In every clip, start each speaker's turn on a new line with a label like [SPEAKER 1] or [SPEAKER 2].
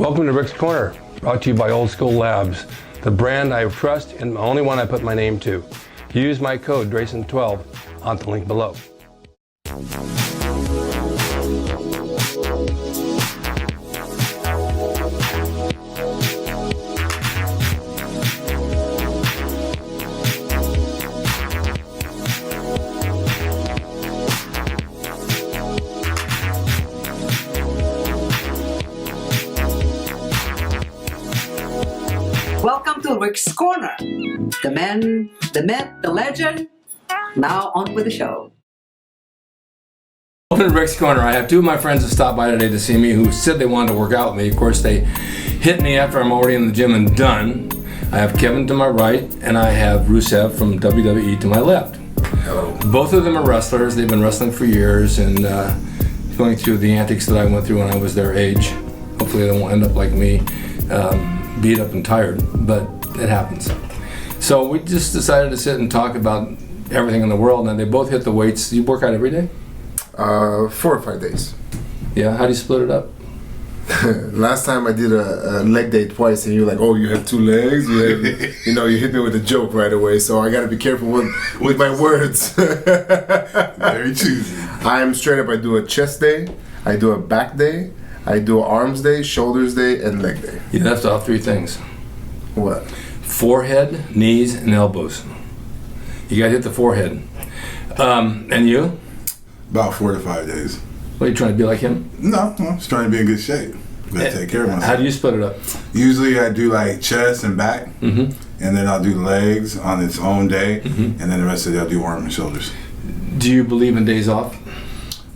[SPEAKER 1] Welcome to Rick's Corner, brought to you by Old School Labs, the brand I trust and the only one I put my name to. Use my code DRAYSON12 on the link below.
[SPEAKER 2] Welcome to Rick's Corner. The man, the myth, the legend. Now on with the show.
[SPEAKER 1] Welcome to Rick's Corner. I have two of my friends that stopped by today to see me who said they wanted to work out with me. Of course, they hit me after I'm already in the gym and done. I have Kevin to my right, and I have Rusev from WWE to my left.
[SPEAKER 3] Hello.
[SPEAKER 1] Both of them are wrestlers. They've been wrestling for years and going through the antics that I went through when I was their age. Hopefully they won't end up like me, beat up and tired, but it happens. So we just decided to sit and talk about everything in the world, and they both hit the weights. You work out every day?
[SPEAKER 3] 4 or 5 days.
[SPEAKER 1] Yeah, how do you split it up?
[SPEAKER 3] Last time I did a leg day twice, and you're like, "Oh, you have 2 legs." You hit me with a joke right away. So I got to be careful with my words.
[SPEAKER 4] Very choosy.
[SPEAKER 3] I'm straight up. I do a chest day, I do a back day, I do an arms day, shoulders day, and leg day.
[SPEAKER 1] You left off 3 things.
[SPEAKER 3] What?
[SPEAKER 1] Forehead, knees, and elbows. You gotta hit the forehead. And you?
[SPEAKER 4] About 4 to 5 days.
[SPEAKER 1] What, are you trying to be like him?
[SPEAKER 4] No, I'm just trying to be in good shape. Gotta take care of myself.
[SPEAKER 1] How do you split it up?
[SPEAKER 4] Usually I do like chest and back,
[SPEAKER 1] Mm-hmm.
[SPEAKER 4] and then I'll do legs on its own day,
[SPEAKER 1] Mm-hmm.
[SPEAKER 4] and then the rest of the day I'll do arm and shoulders.
[SPEAKER 1] Do you believe in days off?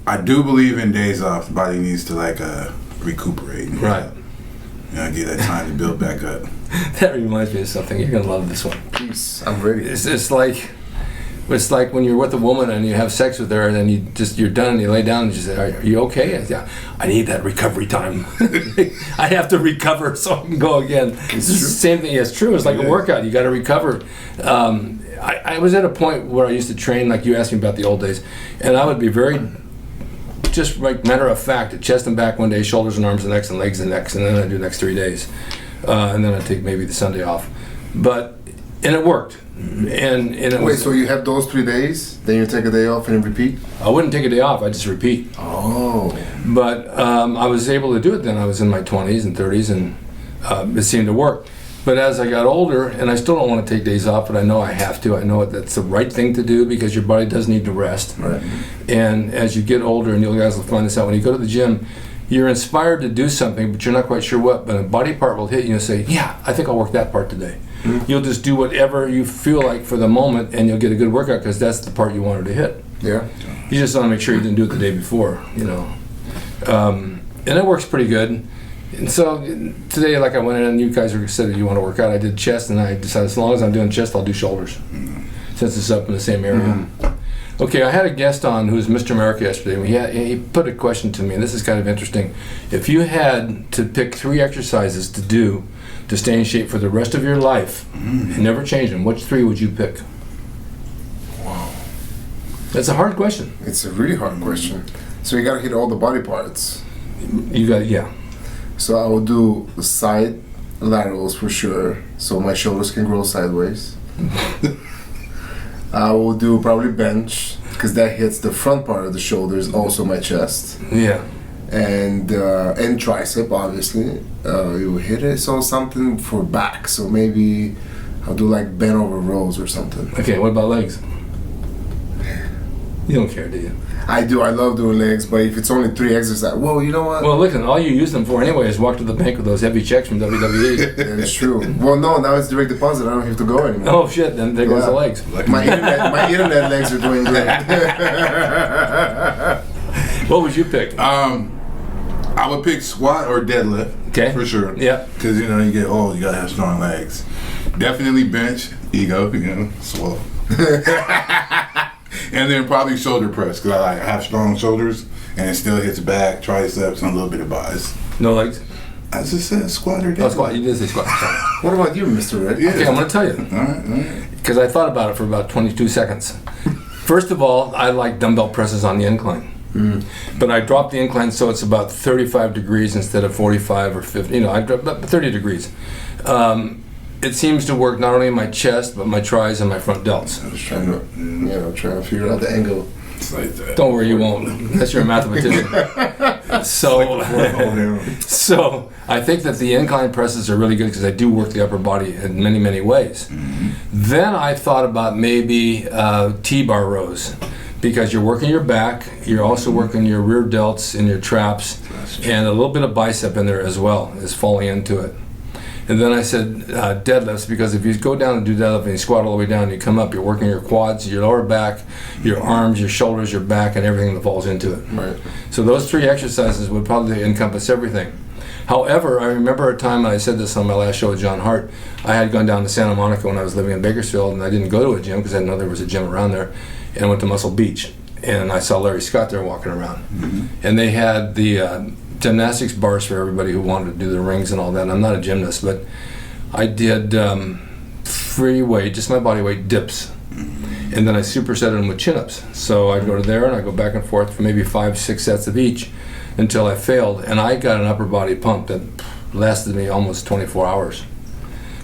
[SPEAKER 4] I do believe in days off. The body needs to recuperate.
[SPEAKER 1] Right.
[SPEAKER 4] Get that time to build back up.
[SPEAKER 1] That reminds me of something. You're gonna love this one.
[SPEAKER 3] Please, I'm ready.
[SPEAKER 1] It's like when you're with a woman and you have sex with her, and then you're done and you lay down and you say, "Are you okay?" Yeah, I need that recovery time. I have to recover so I can go again. It's the same thing. Yeah, it's true. It's like a workout. You got to recover. I was at a point where I used to train, like you asked me about the old days, and I would be very just like matter of fact, chest and back one day, shoulders and arms the next, and legs the next, and then I do the next 3 days, and then I take maybe the Sunday off. And it worked. And it
[SPEAKER 3] Wait, so you have those 3 days, then you take a day off and repeat?
[SPEAKER 1] I wouldn't take a day off. I just repeat.
[SPEAKER 3] Oh.
[SPEAKER 1] But I was able to do it then. I was in my 20s and 30s, and it seemed to work. But as I got older, and I still don't want to take days off, but I know I have to. I know that's the right thing to do because your body does need to rest.
[SPEAKER 3] Right.
[SPEAKER 1] And as you get older, and you guys will find this out, when you go to the gym, you're inspired to do something, but you're not quite sure what. But a body part will hit you and say, "Yeah, I think I'll work that part today." Mm-hmm. You'll just do whatever you feel like for the moment, and you'll get a good workout because that's the part you wanted to hit.
[SPEAKER 3] Yeah.
[SPEAKER 1] You just want to make sure you didn't do it the day before, And it works pretty good. And so today, like I went in and you guys said that you want to work out, I did chest, and I decided as long as I'm doing chest, I'll do shoulders, since it's up in the same area. Mm-hmm. Okay, I had a guest on who was Mr. America yesterday, and he put a question to me, and this is kind of interesting. If you had to pick 3 exercises to do to stay in shape for the rest of your life and never change them, which 3 would you pick?
[SPEAKER 3] Wow.
[SPEAKER 1] That's a hard question.
[SPEAKER 3] It's a really hard question. So you gotta hit all the body parts.
[SPEAKER 1] Yeah.
[SPEAKER 3] So I will do side laterals for sure, so my shoulders can grow sideways. I will do probably bench, because that hits the front part of the shoulders, also my chest.
[SPEAKER 1] Yeah.
[SPEAKER 3] And tricep, obviously. You will hit it, so something for back. So maybe I'll do like bent over rows or something.
[SPEAKER 1] Okay, what about legs? You don't care, do you?
[SPEAKER 3] I do. I love doing legs, but if it's only 3 exercises, well, you know what?
[SPEAKER 1] Well, listen, all you use them for anyway is walk to the bank with those heavy checks from WWE.
[SPEAKER 3] That is true. Well, no, now it's direct deposit. I don't have to go anymore.
[SPEAKER 1] Oh shit! Then there goes the legs.
[SPEAKER 3] My internet legs are doing great.
[SPEAKER 1] What would you pick?
[SPEAKER 4] I would pick squat or deadlift.
[SPEAKER 1] Okay.
[SPEAKER 4] For sure.
[SPEAKER 1] Yeah.
[SPEAKER 4] Because you get old, you gotta have strong legs. Definitely bench, ego, swell. And then probably shoulder press, because I have strong shoulders, and it still hits back, triceps, and a little bit of biceps.
[SPEAKER 1] No legs?
[SPEAKER 4] I just said squat or deadlift.
[SPEAKER 1] Oh, squat. You did say squat.
[SPEAKER 3] What about you, Mr. Red?
[SPEAKER 4] Yeah.
[SPEAKER 1] Okay, I'm going to tell you.
[SPEAKER 4] All right.
[SPEAKER 1] Because I thought about it for about 22 seconds. First of all, I like dumbbell presses on the incline. But I dropped the incline so it's about 35 degrees instead of 45 or 50. You know, I dropped about 30 degrees. It seems to work not only in my chest, but my tris and my front delts.
[SPEAKER 3] I was trying to, trying to figure out the angle.
[SPEAKER 4] It's like that.
[SPEAKER 1] Don't worry, you won't, unless you're a mathematician. So I think that the incline presses are really good because I do work the upper body in many, many ways. Then I thought about maybe T-bar rows, because you're working your back, you're also working your rear delts and your traps, and a little bit of bicep in there as well is falling into it. And then I said deadlifts, because if you go down and do deadlift and you squat all the way down and you come up, you're working your quads, your lower back, your arms, your shoulders, your back, and everything that falls into it.
[SPEAKER 3] Right.
[SPEAKER 1] So those 3 exercises would probably encompass everything. However, I remember a time, and I said this on my last show with John Hart, I had gone down to Santa Monica when I was living in Bakersfield, and I didn't go to a gym because I didn't know there was a gym around there, and I went to Muscle Beach. And I saw Larry Scott there walking around. And they had the gymnastics bars for everybody who wanted to do the rings and all that. And I'm not a gymnast, but I did free weight, just my body weight dips. And then I superset them with chin-ups. So I go to there and I go back and forth for maybe 5, 6 sets of each until I failed. And I got an upper body pump that lasted me almost 24 hours.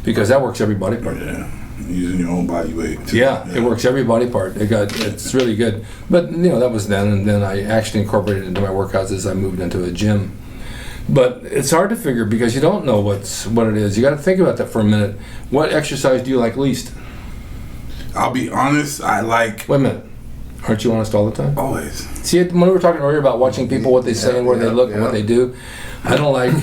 [SPEAKER 1] Because that works every body part.
[SPEAKER 4] Yeah. Using your own body weight too.
[SPEAKER 1] Yeah, it works every body part. It's really good. But that was then, and then I actually incorporated it into my workouts as I moved into a gym. But it's hard to figure because you don't know what it is. You got to think about that for a minute. What exercise do you like least?
[SPEAKER 4] I'll be honest, I like...
[SPEAKER 1] Wait a minute. Aren't you honest all the time?
[SPEAKER 4] Always.
[SPEAKER 1] See, when we were talking earlier about watching people, what they say and where they look and what they do, I don't like...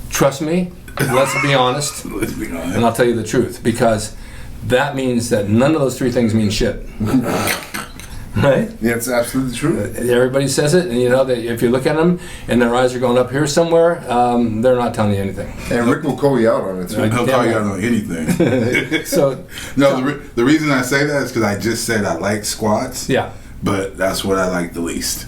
[SPEAKER 1] Trust me, let's be honest.
[SPEAKER 4] Let's be honest.
[SPEAKER 1] And I'll tell you the truth, because that means that none of those 3 things mean shit. Right?
[SPEAKER 3] Yeah, it's absolutely true.
[SPEAKER 1] Everybody says it, and that if you look at them and their eyes are going up here somewhere, they're not telling you anything.
[SPEAKER 3] And Rick will call you out on it too.
[SPEAKER 4] He'll call you out on anything.
[SPEAKER 1] So
[SPEAKER 4] the reason I say that is because I just said I like squats.
[SPEAKER 1] Yeah.
[SPEAKER 4] But that's what I like the least.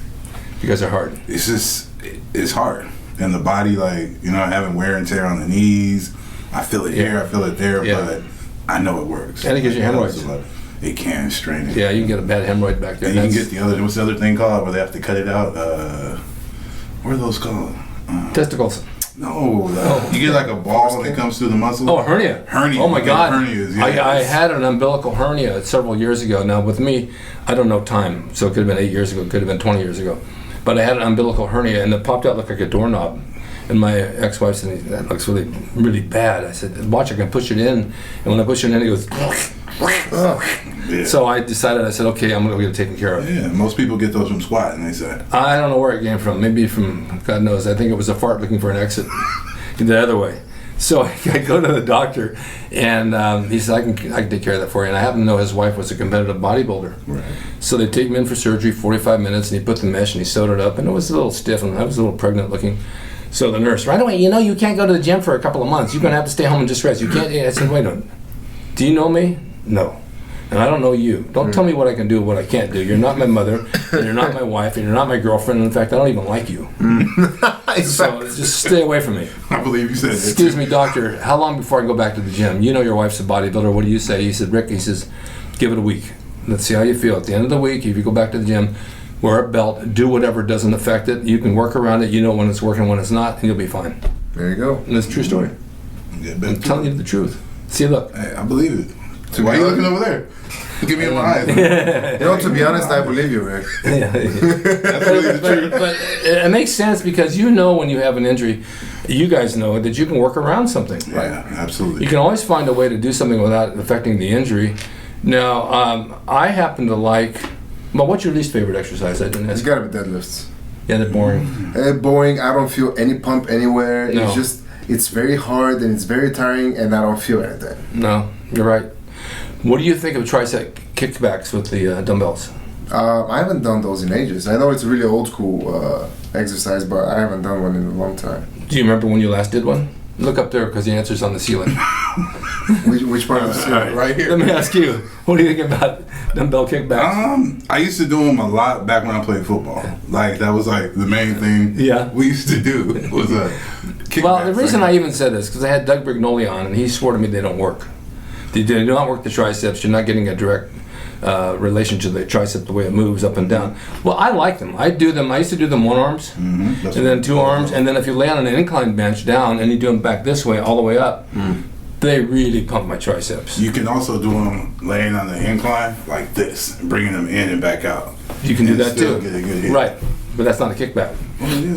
[SPEAKER 1] Because they're hard.
[SPEAKER 4] It's just, it's hard. And the body, having wear and tear on the knees, I feel it here, I feel it there, but I know it works.
[SPEAKER 1] And it gives you hemorrhoids.
[SPEAKER 4] It can strain it.
[SPEAKER 1] Yeah, you can get a bad hemorrhoid back there.
[SPEAKER 4] And you can get what's the other thing called where they have to cut it out? What are those called?
[SPEAKER 1] Testicles.
[SPEAKER 4] No, you get like a ball and it comes through the muscle.
[SPEAKER 1] Oh, a hernia.
[SPEAKER 4] Hernia.
[SPEAKER 1] Oh my God.
[SPEAKER 4] Hernias, yes.
[SPEAKER 1] I had an umbilical hernia several years ago. Now with me, I don't know time, so it could have been 8 years ago, it could have been 20 years ago. But I had an umbilical hernia and it popped out like a doorknob. And my ex-wife said, that looks really, really bad. I said, watch, I can push it in. And when I push it in, it goes... Yeah. So I decided, I said, okay, I'm going to get it taken care of.
[SPEAKER 4] Yeah, most people get those from squatting, they say.
[SPEAKER 1] I don't know where it came from. Maybe from, God knows, I think it was a fart looking for an exit the other way. So I go to the doctor, and he said, I can take care of that for you. And I happen to know his wife was a competitive bodybuilder.
[SPEAKER 4] Right.
[SPEAKER 1] So they take me in for surgery, 45 minutes, and he put the mesh and he sewed it up, and it was a little stiff, and I was a little pregnant looking. So the nurse, right away, you can't go to the gym for a couple of months. You're going to have to stay home and just rest. You can't. I said, wait a minute. Do you know me? No. And I don't know you. Don't tell me what I can do and what I can't do. You're not my mother, and you're not my wife, and you're not my girlfriend. And in fact, I don't even like you. So just stay away from me.
[SPEAKER 4] I believe you said that.
[SPEAKER 1] Excuse me, doctor, how long before I go back to the gym? You know your wife's a bodybuilder. What do you say? He said, Rick, he says, give it a week. Let's see how you feel. At the end of the week, if you go back to the gym, wear a belt, do whatever doesn't affect it. You can work around it. You know when it's working, when it's not, and you'll be fine.
[SPEAKER 3] There you go.
[SPEAKER 1] And it's a true story. I'm telling you the truth. See, look.
[SPEAKER 4] Hey, I believe it. Why are you looking over there? Give me my eyes.
[SPEAKER 3] To be honest, I believe you, Rick.
[SPEAKER 1] But it makes sense because when you have an injury, you guys know that you can work around something.
[SPEAKER 4] Yeah, absolutely.
[SPEAKER 1] You can always find a way to do something without affecting the injury. Now, I happen to like... Well, what's your least favorite exercise? I didn't ask.
[SPEAKER 3] It's got to be deadlifts.
[SPEAKER 1] Yeah, they're boring.
[SPEAKER 3] Boring. I don't feel any pump anywhere.
[SPEAKER 1] No.
[SPEAKER 3] It's very hard and it's very tiring, and I don't feel anything.
[SPEAKER 1] No, you're right. What do you think of tricep kickbacks with the dumbbells?
[SPEAKER 3] I haven't done those in ages. I know it's a really old school exercise, but I haven't done one in a long time.
[SPEAKER 1] Do you remember when you last did one? Look up there because the answer's on the ceiling.
[SPEAKER 3] Which part of the ceiling?
[SPEAKER 4] Right here.
[SPEAKER 1] Let me ask you, what do you think about dumbbell kickbacks?
[SPEAKER 4] I used to do them a lot back when I played football. Like, that was like the main thing we used to do was kickbacks.
[SPEAKER 1] Well, the reason I even said this because I had Doug Brignoli on, and he swore to me they don't work. They do not work the triceps. You're not getting a direct relation to the tricep, the way it moves up and down. Well, I like them. I do them. I used to do them one arms, and then two arms, and then if you lay on an incline bench down and you do them back this way, all the way up, they really pump my triceps.
[SPEAKER 4] You can also do them laying on the incline like this, bringing them in and back out.
[SPEAKER 1] You can do that
[SPEAKER 4] still
[SPEAKER 1] too.
[SPEAKER 4] get a good hit.
[SPEAKER 1] Right, but that's not a kickback.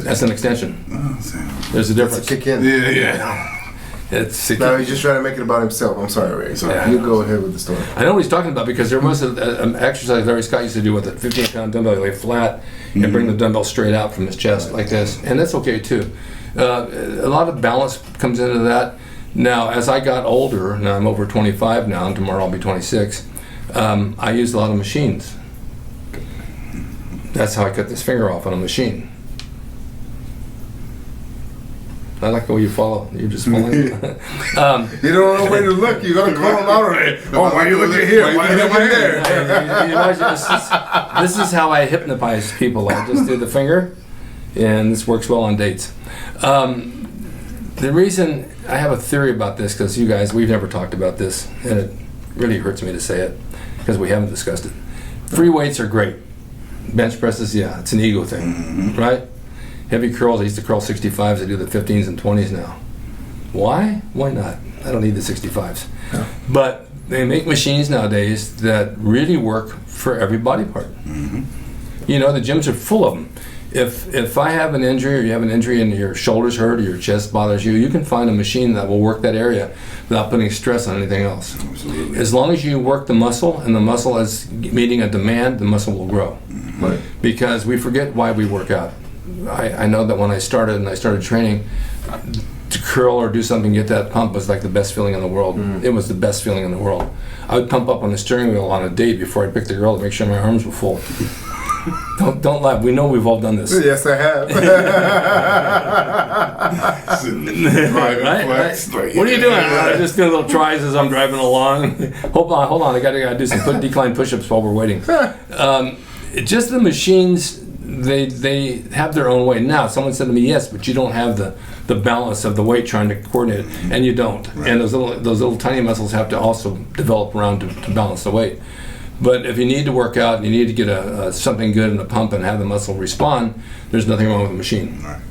[SPEAKER 1] That's an extension. There's a difference.
[SPEAKER 3] Kick in.
[SPEAKER 4] Yeah.
[SPEAKER 1] It's
[SPEAKER 3] No, he's just trying to make it about himself. I'm sorry, Ray.
[SPEAKER 1] Yeah.
[SPEAKER 3] You go ahead with the story.
[SPEAKER 1] I know what he's talking about because there was an exercise Larry Scott used to do with a 15-pound dumbbell. You lay flat and bring the dumbbell straight out from his chest like this, and that's okay too. A lot of balance comes into that. Now, as I got older, now I'm over 25 now, and tomorrow I'll be 26, I used a lot of machines. That's how I cut this finger off on a machine. I like the way you follow. You're just following.
[SPEAKER 3] You don't know where to look. You gotta call him out on it. Oh, why you looking here? Why you looking there?
[SPEAKER 1] This is how I hypnotize people. I just do the finger, and this works well on dates. The reason I have a theory about this, because you guys, we've never talked about this, and it really hurts me to say it, because we haven't discussed it. Free weights are great. Bench presses, yeah, it's an ego thing, right? Heavy curls, I used to curl 65s, I do the 15s and 20s now. Why? Why not? I don't need the 65s. Yeah. But they make machines nowadays that really work for every body part. You know, the gyms are full of them. If I have an injury, or you have an injury and your shoulders hurt or your chest bothers you, you can find a machine that will work that area without putting stress on anything else.
[SPEAKER 4] Absolutely.
[SPEAKER 1] As long as you work the muscle and the muscle is meeting a demand, the muscle will grow.
[SPEAKER 3] Right.
[SPEAKER 1] Because we forget why we work out. I know that when I started training, to curl or do something, get that pump was like the best feeling in the world. It was the best feeling in the world. I would pump up on the steering wheel on a date before I'd pick the girl to make sure my arms were full. Don't laugh. We know we've all done this.
[SPEAKER 3] Yes, I have.
[SPEAKER 1] Right? What are you doing? I just do little tries as I'm driving along. Hold on. I gotta do some decline push-ups while we're waiting. Just the machines, they have their own way. Now, someone said to me, yes, but you don't have the balance of the weight trying to coordinate it, and you don't. Right. And those little tiny muscles have to also develop around to balance the weight. But if you need to work out and you need to get something good in the pump and have the muscle respond, there's nothing wrong with the machine.
[SPEAKER 4] Right.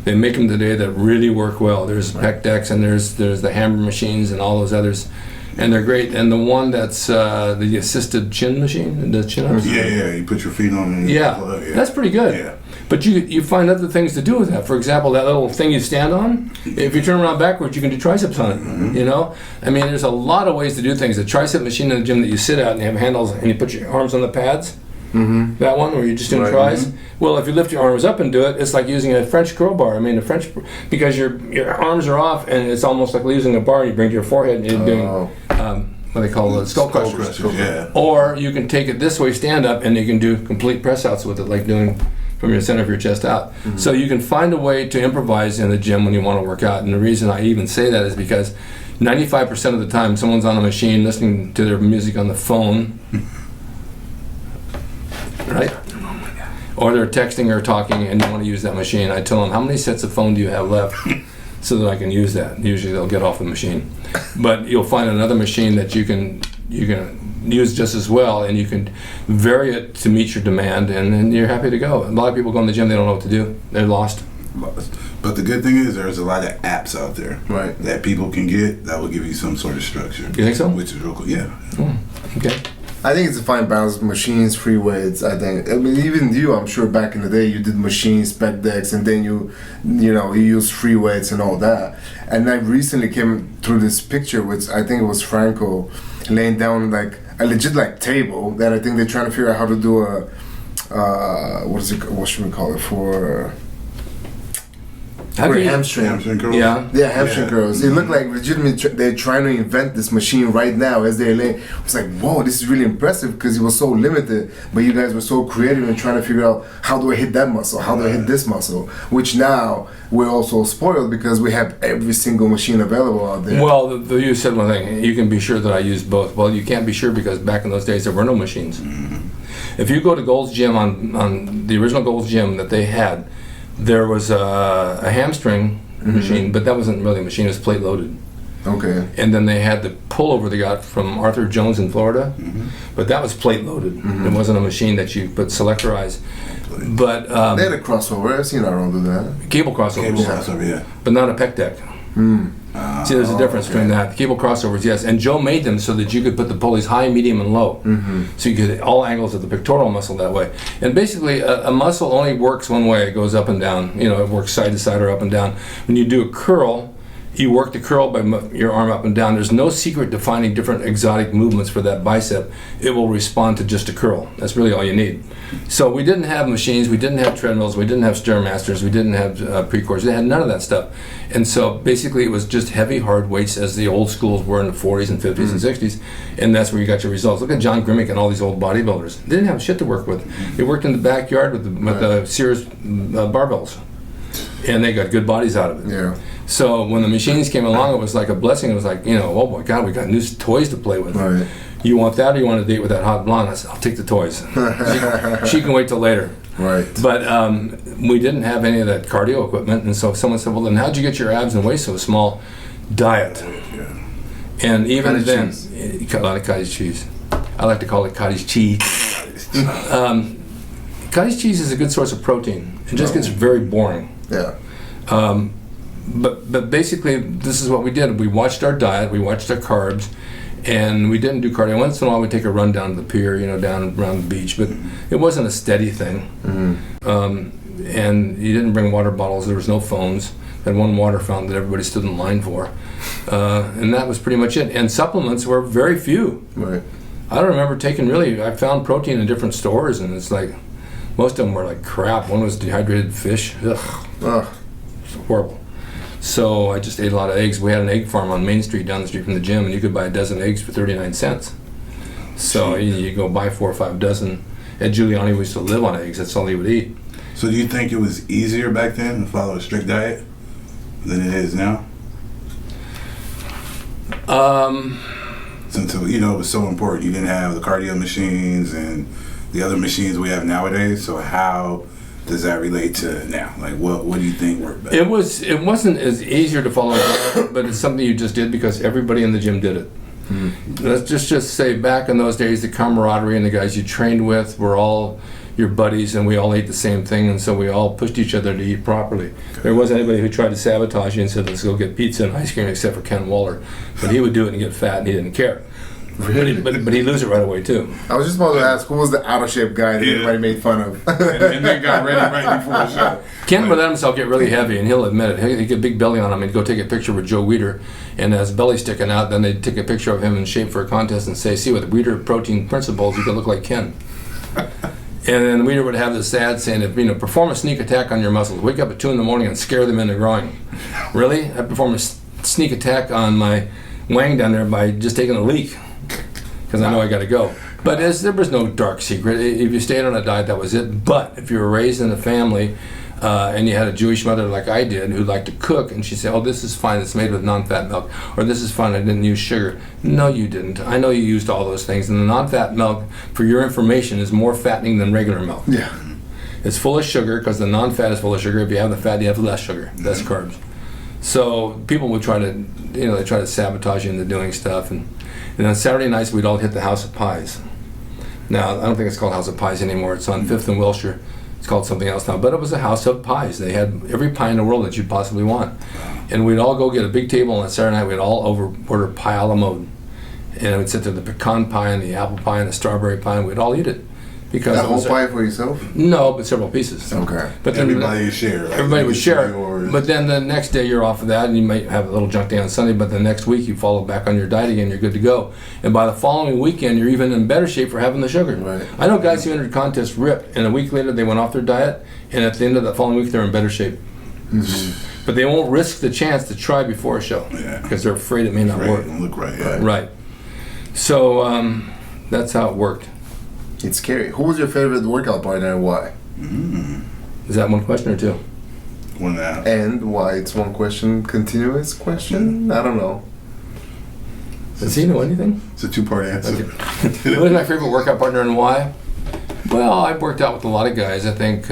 [SPEAKER 1] They make them today that really work well. There's pec decks and there's the hammer machines and all those others, and they're great. And the one that's the assisted chin machine, the chin ups.
[SPEAKER 4] Yeah, you put your feet on and
[SPEAKER 1] that's pretty good.
[SPEAKER 4] Yeah.
[SPEAKER 1] But you find other things to do with that. For example, that little thing you stand on, if you turn around backwards, you can do triceps on it, you know? I mean, there's a lot of ways to do things. The tricep machine in the gym that you sit at and you have handles and you put your arms on the pads, that one where you're just doing tries. Well, if you lift your arms up and do it, it's like using a French curl bar. I mean, because your arms are off and it's almost like using a bar. You bring to your forehead and you're doing... what they call skull crushers.
[SPEAKER 4] Yeah.
[SPEAKER 1] Or you can take it this way, stand up, and you can do complete press outs with it, like doing from your center of your chest out. So you can find a way to improvise in the gym when you want to work out. And the reason I even say that is because 95% of the time someone's on a machine listening to their music on the phone, right? Or they're texting or talking and you want to use that machine. I tell them, how many sets of phone do you have left? So that I can use that. Usually they'll get off the machine. But you'll find another machine that you can use just as well, and you can vary it to meet your demand, and then you're happy to go. A lot of people go in the gym, they don't know what to do. They're lost.
[SPEAKER 4] But the good thing is there's a lot of apps out there that people can get that will give you some sort of structure. You
[SPEAKER 1] think so?
[SPEAKER 4] Which is real cool. Yeah.
[SPEAKER 1] Okay.
[SPEAKER 3] I think it's a fine balance. Machines, free weights. I mean, even you, I'm sure back in the day, you did machines, spec decks, and then you use free weights and all that. And I recently came through this picture, which I think it was Franco laying down like a legit table that I think they're trying to figure out how to do what should we call it for hamstring.
[SPEAKER 4] Hamstring curls.
[SPEAKER 3] Yeah, hamstring curls. It looked like legitimately they're trying to invent this machine right now as they're laying. I was like, whoa, this is really impressive because it was so limited, but you guys were so creative and trying to figure out how do I hit that muscle, how do I hit this muscle, which now we're also spoiled because we have every single machine available out there.
[SPEAKER 1] Well, you said one thing. You can be sure that I use both. Well, you can't be sure because back in those days there were no machines. If you go to Gold's Gym on the original Gold's Gym that they had, there was a hamstring machine, but that wasn't really a machine, it was plate loaded.
[SPEAKER 3] Okay.
[SPEAKER 1] And then they had the pullover they got from Arthur Jones in Florida, but that was plate loaded. It wasn't a machine that you put selectorized. But
[SPEAKER 3] They had a crossover. I've seen Arnold do that.
[SPEAKER 1] cable crossover,
[SPEAKER 4] Cable crossover, yeah.
[SPEAKER 1] but not a pec deck. See, there's a difference between that. The cable crossovers, yes. And Joe made them so that you could put the pulleys high, medium, and low. So you could hit all angles of the pectoral muscle that way. And basically, a muscle only works one way. It goes up and down. You know, it works side to side or up and down. When you do a curl, you work the curl by your arm up and down. There's no secret to finding different exotic movements for that bicep. It will respond to just a curl. That's really all you need. So we didn't have machines, we didn't have treadmills, we didn't have Stairmasters, we didn't have Precors. They had none of that stuff. And so basically it was just heavy, hard weights as the old schools were in the 40s and 50s and 60s. And that's where you got your results. Look at John Grimmick and all these old bodybuilders. They didn't have shit to work with. They worked in the backyard with the Sears barbells. And they got good bodies out of it.
[SPEAKER 3] Yeah.
[SPEAKER 1] So when the machines came along, it was like a blessing. It was like, you know, oh my God, we got new toys to play with.
[SPEAKER 3] Right.
[SPEAKER 1] You want that, or you want to date with that hot blonde? I said, I'll take the toys. She can wait till later.
[SPEAKER 3] Right.
[SPEAKER 1] But we didn't have any of that cardio equipment, and so someone said, well, then how'd you get your abs and waist so small? Diet. And even
[SPEAKER 3] Cottage
[SPEAKER 1] then,
[SPEAKER 3] cheese.
[SPEAKER 1] a lot of cottage cheese. I like to call it cottage cheese. Cottage cheese is a good source of protein. It just gets very boring.
[SPEAKER 3] Yeah.
[SPEAKER 1] But basically, this is what we did. We watched our diet, we watched our carbs, and we didn't do cardio. Once in a while, we'd take a run down to the pier, you know, down around the beach, but it wasn't a steady thing. And you didn't bring water bottles. There was no phones. Had one water fountain that everybody stood in line for. And that was pretty much it. And supplements were very few.
[SPEAKER 3] Right.
[SPEAKER 1] I don't remember taking really, I found protein in different stores, and it's like, most of them were like crap. One was dehydrated fish. Ugh. It's horrible. So I just ate a lot of eggs. We had an egg farm on Main Street down the street from the gym, and you could buy a dozen eggs for 39 cents. So you go buy 4 or 5 dozen. At Giuliani, we used to live on eggs. That's all he would eat.
[SPEAKER 4] So do you think it was easier back then to follow a strict diet than it is now? Since, you know, it was so important. You didn't have the cardio machines and the other machines we have nowadays. So how does that relate to now? Like, what do you think worked better?
[SPEAKER 1] It wasn't as easier to follow, but it's something you just did because everybody in the gym did it. Let's just say back in those days, the camaraderie and the guys you trained with were all your buddies, and we all ate the same thing, and so we all pushed each other to eat properly. There wasn't anybody who tried to sabotage you and said, let's go get pizza and ice cream, except for Ken Waller. But he would do it and get fat, and he didn't care.
[SPEAKER 3] Really?
[SPEAKER 1] But he'd lose it right away, too.
[SPEAKER 3] I was just about to ask, who was the out of shape guy that everybody made fun of?
[SPEAKER 4] and they got ready right before the show.
[SPEAKER 1] Ken would let himself get really heavy, and he'll admit it. He'd get a big belly on him, and he'd go take a picture with Joe Weider, and as belly sticking out, then they'd take a picture of him in shape for a contest and say, see, with Weider protein principles, you can look like Ken. And then Weider would have this ad saying, if, you know, perform a sneak attack on your muscles. Wake up at 2 in the morning and scare them into growing. Really? I perform a sneak attack on my wang down there by just taking a leak, because I know I got to go. But there was no dark secret. If you stayed on a diet, that was it. But if you were raised in a family and you had a Jewish mother like I did who liked to cook, and she said, oh, this is fine, it's made with non-fat milk, or this is fine, I didn't use sugar. No, you didn't. I know you used all those things. And the non-fat milk, for your information, is more fattening than regular milk.
[SPEAKER 3] Yeah.
[SPEAKER 1] It's full of sugar because the non-fat is full of sugar. If you have the fat, you have less sugar, less carbs. So people would try to, you know, they try to sabotage you into doing stuff. And on Saturday nights, we'd all hit the House of Pies. Now, I don't think it's called House of Pies anymore. It's on 5th and Wilshire. It's called something else now. But it was a House of Pies. They had every pie in the world that you'd possibly want. And we'd all go get a big table on Saturday night. We'd all order pie a la mode. And we'd sit there, the pecan pie and the apple pie and the strawberry pie, and we'd all eat it. Because
[SPEAKER 3] That whole pie for yourself?
[SPEAKER 1] No, but several pieces.
[SPEAKER 3] Okay.
[SPEAKER 1] But then
[SPEAKER 4] Everybody would share. Like,
[SPEAKER 1] everybody would share.
[SPEAKER 4] yours.
[SPEAKER 1] But then the next day you're off of that, and you might have a little junk day on Sunday, but the next week you follow back on your diet again, you're good to go. And by the following weekend, you're even in better shape for having the sugar.
[SPEAKER 3] Right.
[SPEAKER 1] I know guys who entered contests ripped, and a week later they went off their diet, and at the end of the following week they're in better shape. But they won't risk the chance to try before a show, because they're afraid it may not work.
[SPEAKER 4] Don't look right. Yeah.
[SPEAKER 1] Right. So that's how it worked.
[SPEAKER 3] It's scary. Who was your favorite workout partner and why?
[SPEAKER 1] Is that one question or two?
[SPEAKER 4] One now.
[SPEAKER 3] And why? It's one question, continuous question? I don't know.
[SPEAKER 1] Does he know anything?
[SPEAKER 4] It's a 2-part answer.
[SPEAKER 1] Who was my favorite workout partner and why? Well, I've worked out with a lot of guys. I think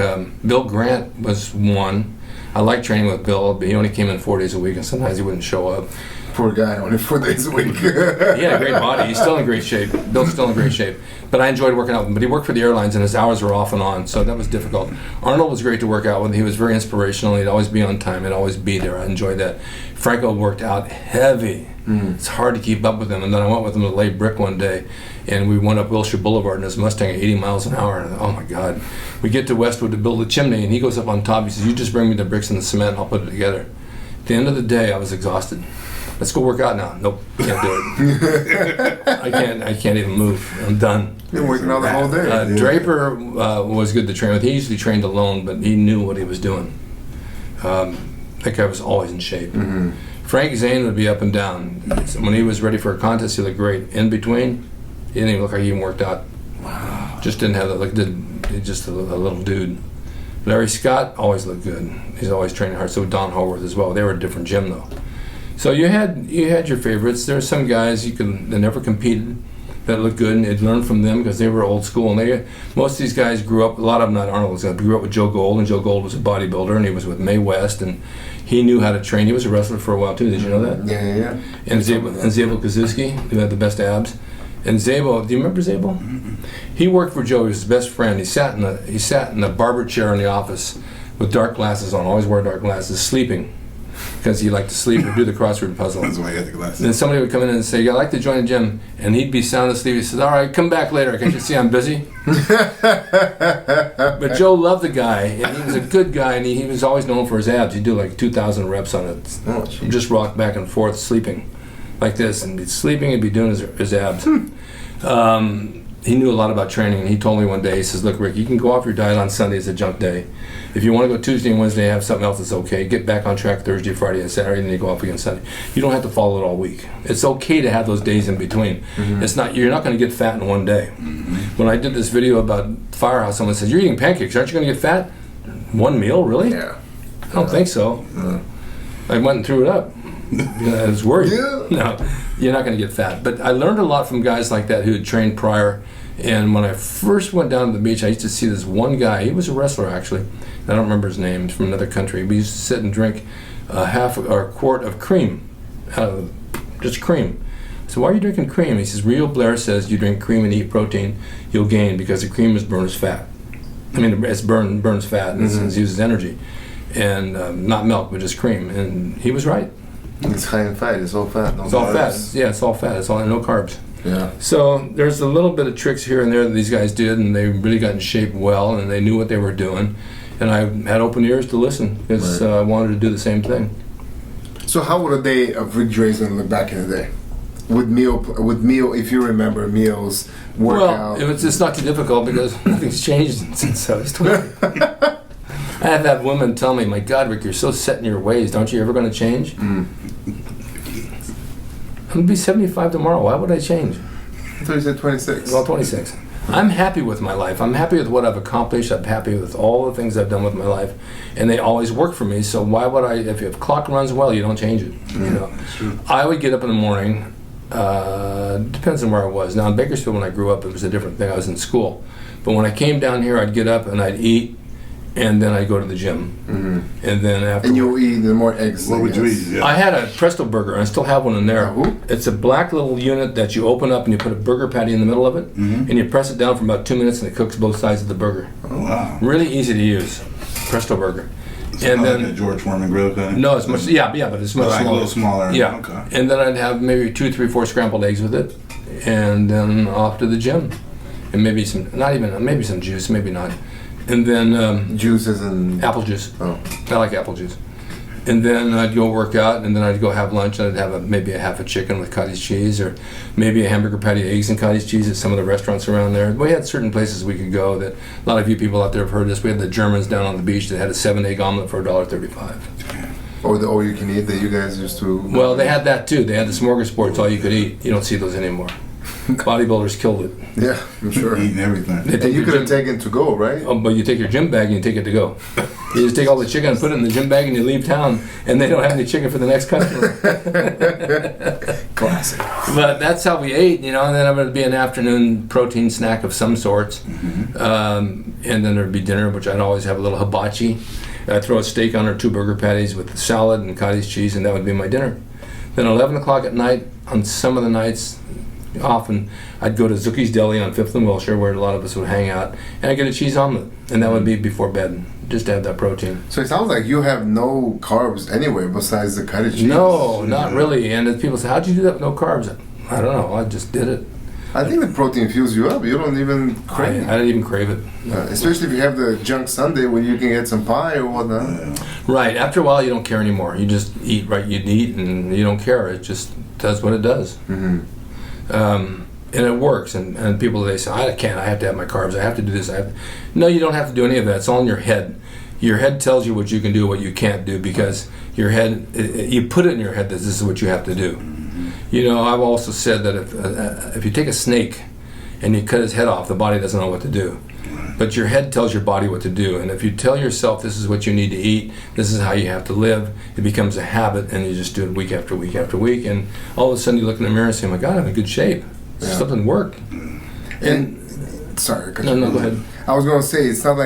[SPEAKER 1] Bill Grant was one. I like training with Bill, but he only came in 4 days a week, and sometimes he wouldn't show up.
[SPEAKER 3] Poor guy, only 4 days a week.
[SPEAKER 1] He had a great body. He's still in great shape. Bill's still in great shape. But I enjoyed working out with him. But he worked for the airlines, and his hours were off and on, so that was difficult. Arnold was great to work out with. He was very inspirational. He'd always be on time. He'd always be there. I enjoyed that. Franco worked out heavy. It's hard to keep up with him. And then I went with him to lay brick one day, and we went up Wilshire Boulevard in his Mustang at 80 miles an hour. And oh my God. We get to Westwood to build a chimney, and he goes up on top. He says, "You just bring me the bricks and the cement, and I'll put it together." At the end of the day, I was exhausted. Let's go work out now. Nope, can't do it. I can't even move. I'm done.
[SPEAKER 3] You're working out the whole day.
[SPEAKER 1] Draper was good to train with. He usually trained alone, but he knew what he was doing. That guy was always in shape. Frank Zane would be up and down. When he was ready for a contest, he looked great. In between, he didn't even look like he even worked out. Wow. Just didn't have that look. Just a little dude. Larry Scott always looked good. He's always training hard. So Don Haworth as well. They were a different gym though. So you had your favorites. There were some guys that never competed that looked good, and you'd learn from them because they were old school. And most of these guys grew up. A lot of them, not Arnold, grew up with Joe Gold, and Joe Gold was a bodybuilder, and he was with Mae West, and he knew how to train. He was a wrestler for a while too. Did you know that?
[SPEAKER 3] Yeah.
[SPEAKER 1] And Zabel Kaczynski, who had the best abs. And Zabel, do you remember Zabel? He worked for Joe. He was his best friend. He sat in the barber chair in the office with dark glasses on. Always wore dark glasses, sleeping. Because he liked to sleep or do the crossword puzzle.
[SPEAKER 4] That's why he had the glasses.
[SPEAKER 1] Then somebody would come in and say, "I'd like to join the gym," and he'd be sound asleep. He said, "All right, come back later. Can't you see I'm busy?" But Joe loved the guy, and he was a good guy, and he was always known for his abs. He'd do like 2,000 reps on it. Just rock back and forth, sleeping like this, and he'd sleeping and be doing his abs. He knew a lot about training, and he told me one day, he says, "Look, Rick, you can go off your diet on Sunday. It's a junk day. If you want to go Tuesday and Wednesday and have something else, it's okay. Get back on track Thursday, Friday, and Saturday, and then you go off again Sunday. You don't have to follow it all week. It's okay to have those days in between. You're not going to get fat in one day." When I did this video about Firehouse, someone said, "You're eating pancakes. Aren't you going to get fat? One meal, really?"
[SPEAKER 3] Yeah.
[SPEAKER 1] I don't think so. I went and threw it up. I was worried. No, you're not going to get fat. But I learned a lot from guys like that who had trained prior. And when I first went down to the beach, I used to see this one guy. He was a wrestler, actually. I don't remember his name. He's from another country. We used to sit and drink a quart of cream, just cream. So why are you drinking cream? He says, Rio Blair says you drink cream and eat protein, you'll gain because the cream is burned as fat. I mean, it's burns fat and it uses energy. And not milk, but just cream. And he was right.
[SPEAKER 3] It's high in fat. It's all fat.
[SPEAKER 1] It's all fat. Yeah, it's all fat. It's all no carbs.
[SPEAKER 3] Yeah.
[SPEAKER 1] So there's a little bit of tricks here and there that these guys did, and they really got in shape well, and they knew what they were doing. And I had open ears to listen because I wanted to do the same thing.
[SPEAKER 3] So how would a day of Rick Drazen look back in the day? With meal, if you remember meals, workout.
[SPEAKER 1] Well, it's not too difficult because nothing's changed since I was 20. I have that woman tell me, "My God, Rick, you're so set in your ways. Aren't you ever going to change?" I'm going to be 75 tomorrow. Why would I change?
[SPEAKER 3] I thought you said 26.
[SPEAKER 1] Well, 26. I'm happy with my life. I'm happy with what I've accomplished. I'm happy with all the things I've done with my life, and they always work for me. So why would I? If the clock runs well, you don't change it. You know, I would get up in the morning. Depends on where I was. Now in Bakersfield, when I grew up, it was a different thing. I was in school, but when I came down here, I'd get up and I'd eat, and then I'd go to the gym, and then after.
[SPEAKER 3] And you'll eat the more eggs.
[SPEAKER 4] What would you eat? Yeah.
[SPEAKER 1] I had a Presto burger, and I still have one in there.
[SPEAKER 3] Ooh.
[SPEAKER 1] It's a black little unit that you open up, and you put a burger patty in the middle of it, and you press it down for about 2 minutes, and it cooks both sides of the burger.
[SPEAKER 4] Oh, wow.
[SPEAKER 1] Really easy to use, Presto burger.
[SPEAKER 4] So and then like a George Foreman grill kind of?
[SPEAKER 1] No, it's much. Yeah, but it's much
[SPEAKER 4] like
[SPEAKER 1] smaller.
[SPEAKER 4] A little smaller.
[SPEAKER 1] Yeah.
[SPEAKER 4] Okay.
[SPEAKER 1] And then I'd have maybe 2, 3, 4 scrambled eggs with it, and then off to the gym, and maybe some juice, maybe not. And then
[SPEAKER 3] juices and
[SPEAKER 1] apple juice.
[SPEAKER 3] Oh,
[SPEAKER 1] I like apple juice. And then I'd go work out, and then I'd go have lunch, and I'd have maybe a half a chicken with cottage cheese, or maybe a hamburger patty, eggs and cottage cheese at some of the restaurants around there. We had certain places we could go that a lot of you people out there have heard this. We had the Germans down on the beach that had a 7-egg omelet for $1.35.
[SPEAKER 3] or the all you can eat that you guys used to.
[SPEAKER 1] Well, they had that too. They had the smorgasbords, all you could eat. You don't see those anymore. Bodybuilders killed it.
[SPEAKER 3] Yeah, I'm sure.
[SPEAKER 4] Eating everything.
[SPEAKER 3] And you could have taken to go, right?
[SPEAKER 1] Oh, but you take your gym bag and you take it to go. You just take all the chicken and put it in the gym bag and you leave town, and they don't have any chicken for the next customer.
[SPEAKER 3] Classic.
[SPEAKER 1] But that's how we ate, you know. And then it would be an afternoon protein snack of some sorts, and then there'd be dinner, which I'd always have a little hibachi. I'd throw a steak on or 2 burger patties with the salad and cottage cheese, and that would be my dinner. Then 11 o'clock at night, on some of the nights, often, I'd go to Zookie's Deli on 5th and Wilshire, where a lot of us would hang out, and I'd get a cheese omelet, and that would be before bed, just to have that protein.
[SPEAKER 3] So it sounds like you have no carbs anywhere besides the cottage cheese.
[SPEAKER 1] No, not really. And if people say, how'd you do that with no carbs? I don't know, I just did it.
[SPEAKER 3] I think the protein fills you up. You don't even crave it.
[SPEAKER 1] I didn't even crave it.
[SPEAKER 3] Especially if you have the junk Sunday where you can get some pie or whatnot.
[SPEAKER 1] Right. After a while, you don't care anymore. You just eat right. You eat, and you don't care. It just does what it does.
[SPEAKER 3] Mm-hmm.
[SPEAKER 1] And it works. And people, they say, I can't. I have to have my carbs. I have to do this. No, you don't have to do any of that. It's all in your head. Your head tells you what you can do, what you can't do, because your head, you put it in your head that this is what you have to do. You know, I've also said that if you take a snake and you cut his head off, the body doesn't know what to do. But your head tells your body what to do. And if you tell yourself this is what you need to eat, this is how you have to live, it becomes a habit, and you just do it week after week after week. And all of a sudden you look in the mirror and say, oh my God, I'm in good shape. Something worked.
[SPEAKER 3] And sorry.
[SPEAKER 1] No, go ahead.
[SPEAKER 3] I was going to say, it's not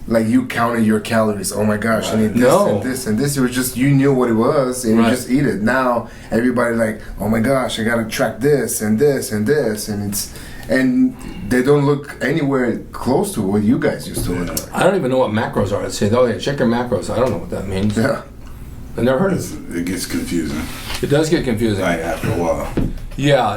[SPEAKER 3] like you counted your calories. Oh my gosh, I need this and this and this. It was just, you knew what it was and you just eat it. Now everybody like, oh my gosh, I gotta track this and this and this, and they don't look anywhere close to what you guys used to look like.
[SPEAKER 1] I don't even know what macros are. I'd say, oh yeah, check your macros. I don't know what that means.
[SPEAKER 3] Yeah.
[SPEAKER 1] I never heard of it.
[SPEAKER 4] It gets confusing.
[SPEAKER 1] It does get confusing.
[SPEAKER 4] Like after a while.
[SPEAKER 1] Yeah,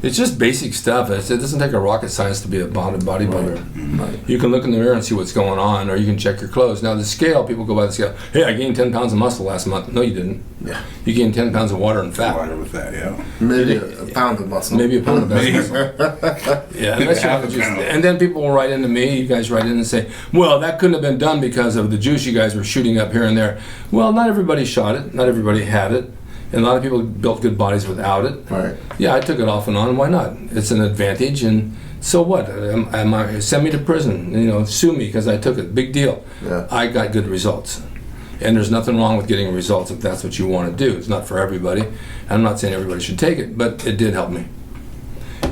[SPEAKER 1] it's just basic stuff. It doesn't take a rocket science to be a bodybuilder. Right. You can look in the mirror and see what's going on, or you can check your clothes. Now the scale, people go by the scale. Hey, I gained 10 pounds of muscle last month. No, you didn't.
[SPEAKER 3] Yeah.
[SPEAKER 1] You gained 10 pounds of water and fat.
[SPEAKER 4] Water with that, yeah.
[SPEAKER 3] Maybe a pound of muscle.
[SPEAKER 1] Maybe a pound of muscle. Yeah, unless you have juice. And then people will write into me, you guys write in and say, well, that couldn't have been done because of the juice you guys were shooting up here and there. Well, not everybody shot it. Not everybody had it. And a lot of people built good bodies without it.
[SPEAKER 3] Right.
[SPEAKER 1] Yeah, I took it off and on. Why not? It's an advantage, and so what? Send me to prison. You know, sue me because I took it. Big deal.
[SPEAKER 3] Yeah. I
[SPEAKER 1] got good results, and there's nothing wrong with getting results if that's what you want to do. It's not for everybody. I'm not saying everybody should take it, but it did help me.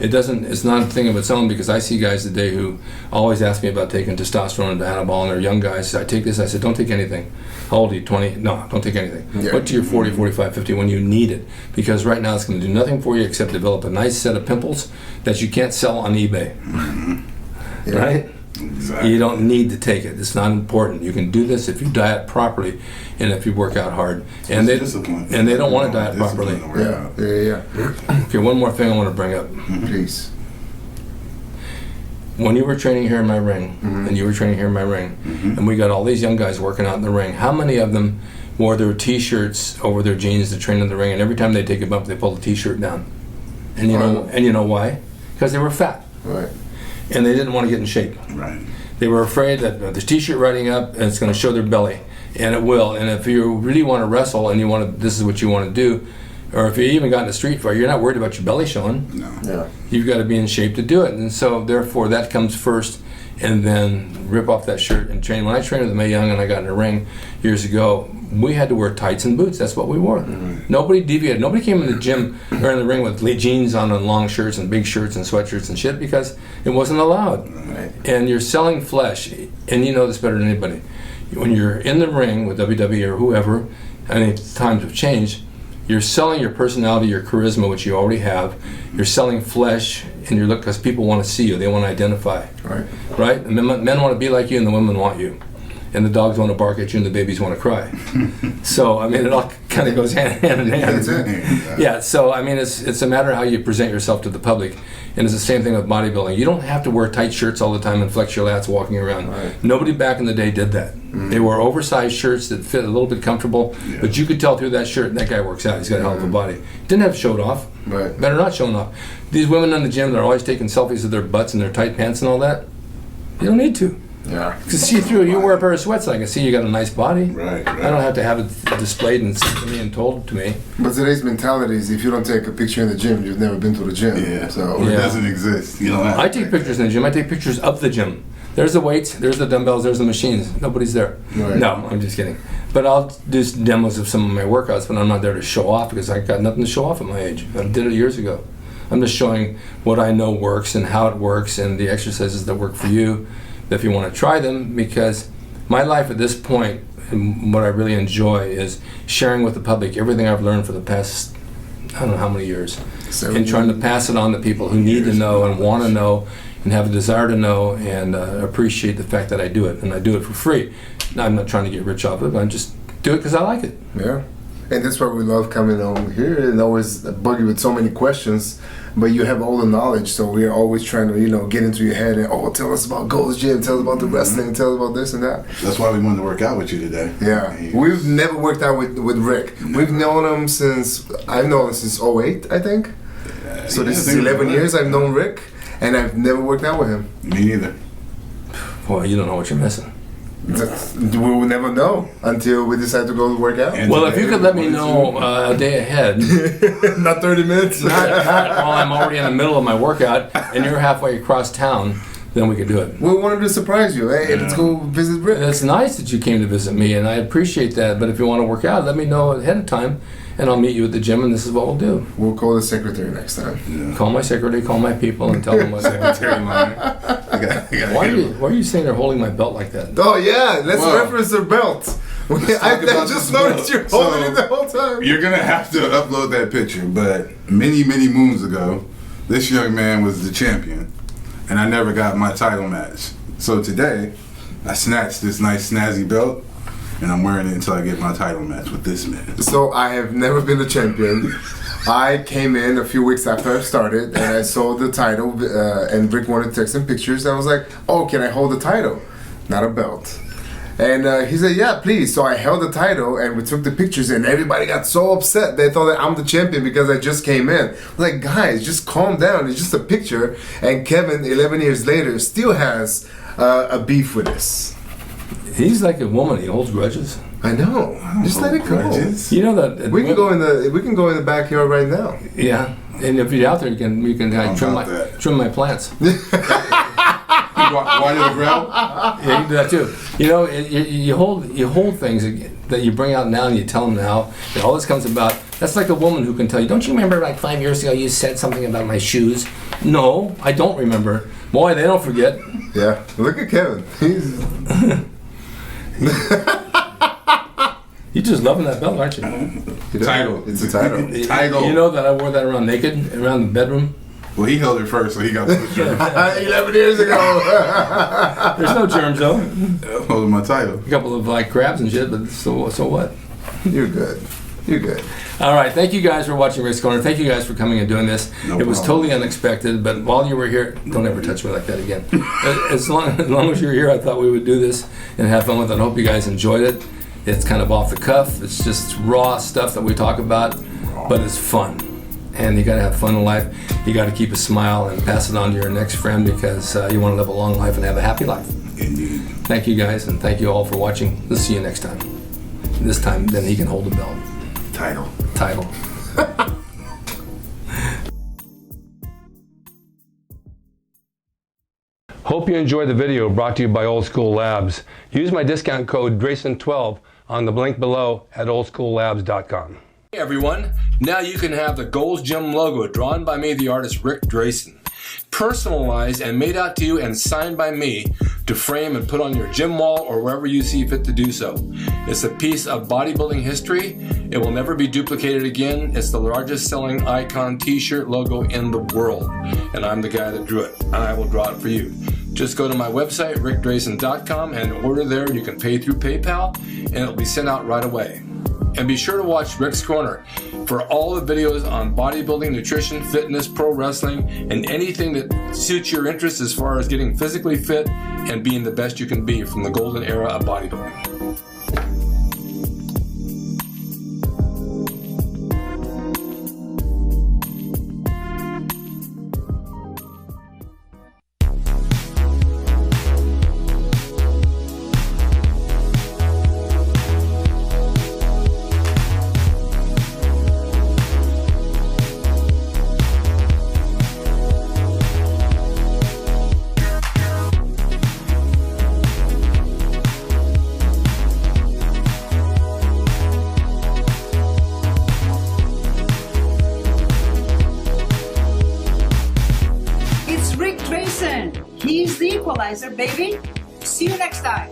[SPEAKER 1] It doesn't. It's not a thing of its own, because I see guys today who always ask me about taking testosterone and anabol, and they're young guys. I take this. I said, don't take anything. How old are you? 20? No, don't take anything.
[SPEAKER 3] Yeah.
[SPEAKER 1] Wait till you're 40, 45, 50 when you need it, because right now it's going to do nothing for you except develop a nice set of pimples that you can't sell on eBay.
[SPEAKER 3] Yeah.
[SPEAKER 1] Right?
[SPEAKER 4] Exactly.
[SPEAKER 1] You don't need to take it. It's not important. You can do this if you diet properly and if you work out hard. And they don't want to diet properly.
[SPEAKER 3] Yeah.
[SPEAKER 1] Okay, one more thing I want to bring up.
[SPEAKER 3] Please.
[SPEAKER 1] When you were training here in my ring, and you were training here in my ring, and we got all these young guys working out in the ring, how many of them wore their T-shirts over their jeans to train in the ring, and every time they take a bump, they pull the T-shirt down? And you know why? Because they were fat.
[SPEAKER 3] Right.
[SPEAKER 1] And they didn't want to get in shape.
[SPEAKER 4] Right.
[SPEAKER 1] They were afraid that the T-shirt riding up, and it's going to show their belly, and it will. And if you really want to wrestle, and this is what you want to do, or if you even got in a street fight, you're not worried about your belly showing.
[SPEAKER 4] No.
[SPEAKER 3] Yeah.
[SPEAKER 1] You've got to be in shape to do it, and so therefore that comes first, and then rip off that shirt and train. When I trained with Mae Young and I got in the ring years ago, we had to wear tights and boots. That's what we wore. Nobody deviated. Nobody came in the gym or in the ring with jeans on and long shirts and big shirts and sweatshirts and shit, because it wasn't allowed.
[SPEAKER 3] Right.
[SPEAKER 1] And you're selling flesh, and you know this better than anybody. When you're in the ring with WWE or whoever, and times have changed, you're selling your personality, your charisma, which you already have. You're selling flesh, and you're because people want to see you. They want to identify.
[SPEAKER 3] Right.
[SPEAKER 1] Right? The men want to be like you, and the women want you. And the dogs want to bark at you, and the babies want to cry. So, I mean, it all kind of goes hand in hand.
[SPEAKER 3] That's it.
[SPEAKER 1] Yeah, so, I mean, it's a matter of how you present yourself to the public. And it's the same thing with bodybuilding. You don't have to wear tight shirts all the time and flex your lats walking around.
[SPEAKER 3] Right.
[SPEAKER 1] Nobody back in the day did that. They wore oversized shirts that fit a little bit comfortable, but you could tell through that shirt, that guy works out. He's got a hell of a body. Didn't have to show it off.
[SPEAKER 3] Right.
[SPEAKER 1] Better not showing off. These women in the gym, they're always taking selfies of their butts and their tight pants and all that. You don't need to.
[SPEAKER 3] Yeah.
[SPEAKER 1] To see through, you wear a pair of sweats, I can see you got a nice body.
[SPEAKER 4] Right.
[SPEAKER 1] I don't have to have it displayed and sent to me and told to me.
[SPEAKER 3] But today's mentality is if you don't take a picture in the gym, you've never been to the gym.
[SPEAKER 4] Yeah.
[SPEAKER 3] So
[SPEAKER 4] Or it doesn't exist. You don't have
[SPEAKER 1] I take pictures in the gym. I take pictures of the gym. There's the weights, there's the dumbbells, there's the machines. Nobody's there.
[SPEAKER 3] Right.
[SPEAKER 1] No, I'm just kidding. But I'll do demos of some of my workouts, but I'm not there to show off because I got nothing to show off at my age. I did it years ago. I'm just showing what I know works and how it works and the exercises that work for you, if you want to try them, because my life at this point, and what I really enjoy is sharing with the public everything I've learned for the past, I don't know how many years, and trying to pass it on to people who need to know and want to know and have a desire to know, and appreciate the fact that I do it, and I do it for free. Now, I'm not trying to get rich off it, but I just do it because I like it.
[SPEAKER 3] Yeah. And that's why we love coming on here and always bug you with so many questions, but you have all the knowledge, so we're always trying to, get into your head and, tell us about Gold's Gym, tell us about the wrestling, tell us about this and that.
[SPEAKER 4] That's why we wanted to work out with you today.
[SPEAKER 3] Yeah. We've never worked out with Rick. No. We've known him I've known him since 08, I think. So this is 11 years I've known Rick, and I've never worked out with him.
[SPEAKER 4] Me neither.
[SPEAKER 1] Boy, you don't know what you're missing.
[SPEAKER 3] We will never know until we decide to go work out.
[SPEAKER 1] Well, if you could let me know a day ahead.
[SPEAKER 3] Not 30 minutes.
[SPEAKER 1] While I'm already in the middle of my workout and you're halfway across town, then we could do it.
[SPEAKER 3] We wanted to surprise you. Hey, let's go visit Rick.
[SPEAKER 1] It's nice that you came to visit me, and I appreciate that. But if you want to work out, let me know ahead of time, and I'll meet you at the gym, and this is what we'll do.
[SPEAKER 3] We'll call the secretary next time.
[SPEAKER 1] Yeah. Call my secretary, call my people, and tell them what secretary mine. Why are you saying they're holding my belt like that?
[SPEAKER 3] Oh, yeah. Let's reference their belt. I just noticed you're holding it the whole time.
[SPEAKER 4] You're going to have to upload that picture, but many, many moons ago, this young man was the champion, and I never got my title match. So today, I snatched this nice snazzy belt, and I'm wearing it until I get my title match with this man.
[SPEAKER 3] So I have never been the champion. I came in a few weeks after I started, and I saw the title, and Rick wanted to take some pictures. I was like, oh, can I hold the title? Not a belt. And he said, yeah, please. So I held the title, and we took the pictures, and everybody got so upset. They thought that I'm the champion because I just came in. I was like, guys, just calm down. It's just a picture. And Kevin, 11 years later, still has a beef with us.
[SPEAKER 1] He's like a woman. He holds grudges.
[SPEAKER 3] I know. Just let it go.
[SPEAKER 4] Grudges.
[SPEAKER 1] You know that
[SPEAKER 3] we can go in the backyard right now.
[SPEAKER 1] Yeah, and if you're out there, you can trim my plants.
[SPEAKER 4] Water the grill?
[SPEAKER 1] Yeah, you can do that too. You hold things that you bring out now and you tell them now that all this comes about. That's like a woman who can tell you, don't you remember like 5 years ago you said something about my shoes? No, I don't remember. Boy, they don't forget.
[SPEAKER 3] Yeah, look at Kevin.
[SPEAKER 1] You're just loving that belt, aren't you?
[SPEAKER 4] Title.
[SPEAKER 3] It's a title.
[SPEAKER 4] Title.
[SPEAKER 1] You know that I wore that around naked, around the bedroom?
[SPEAKER 4] Well, he held it first, so he got the picture.
[SPEAKER 3] 11 years ago.
[SPEAKER 1] There's no germs, though.
[SPEAKER 4] Holding my title.
[SPEAKER 1] A couple of like crabs and shit, but so what?
[SPEAKER 3] You're good. You're good.
[SPEAKER 1] All right, thank you guys for watching Rick's Corner. Thank you guys for coming and doing this.
[SPEAKER 4] No
[SPEAKER 1] it was
[SPEAKER 4] problem.
[SPEAKER 1] totally unexpected, but while you were here, don't ever touch me like that again. as long as you're here, I thought we would do this and have fun with it. I hope you guys enjoyed it. It's kind of off the cuff. It's just raw stuff that we talk about, but it's fun. And you gotta have fun in life. You gotta keep a smile and pass it on to your next friend because you wanna live a long life and have a happy life.
[SPEAKER 4] Indeed.
[SPEAKER 1] Thank you guys, and thank you all for watching. We'll see you next time. This time, then he can hold the belt. Title. Hope you enjoyed the video brought to you by Old School Labs. Use my discount code DRAYSON12 on the link below at oldschoollabs.com. Hey everyone, now you can have the Gold's Gym logo drawn by me, the artist Rick Drayson. Personalized and made out to you and signed by me to frame and put on your gym wall or wherever you see fit to do so. It's a piece of bodybuilding history. It will never be duplicated again. It's the largest selling icon t-shirt logo in the world. And I'm the guy that drew it, and I will draw it for you. Just go to my website, rickdrayson.com, and order there. You can pay through PayPal, and it'll be sent out right away. And be sure to watch Rick's Corner for all the videos on bodybuilding, nutrition, fitness, pro wrestling, and anything that suits your interest as far as getting physically fit and being the best you can be from the golden era of bodybuilding.
[SPEAKER 2] It's Rick Drayson. He's the equalizer, baby. See you next time.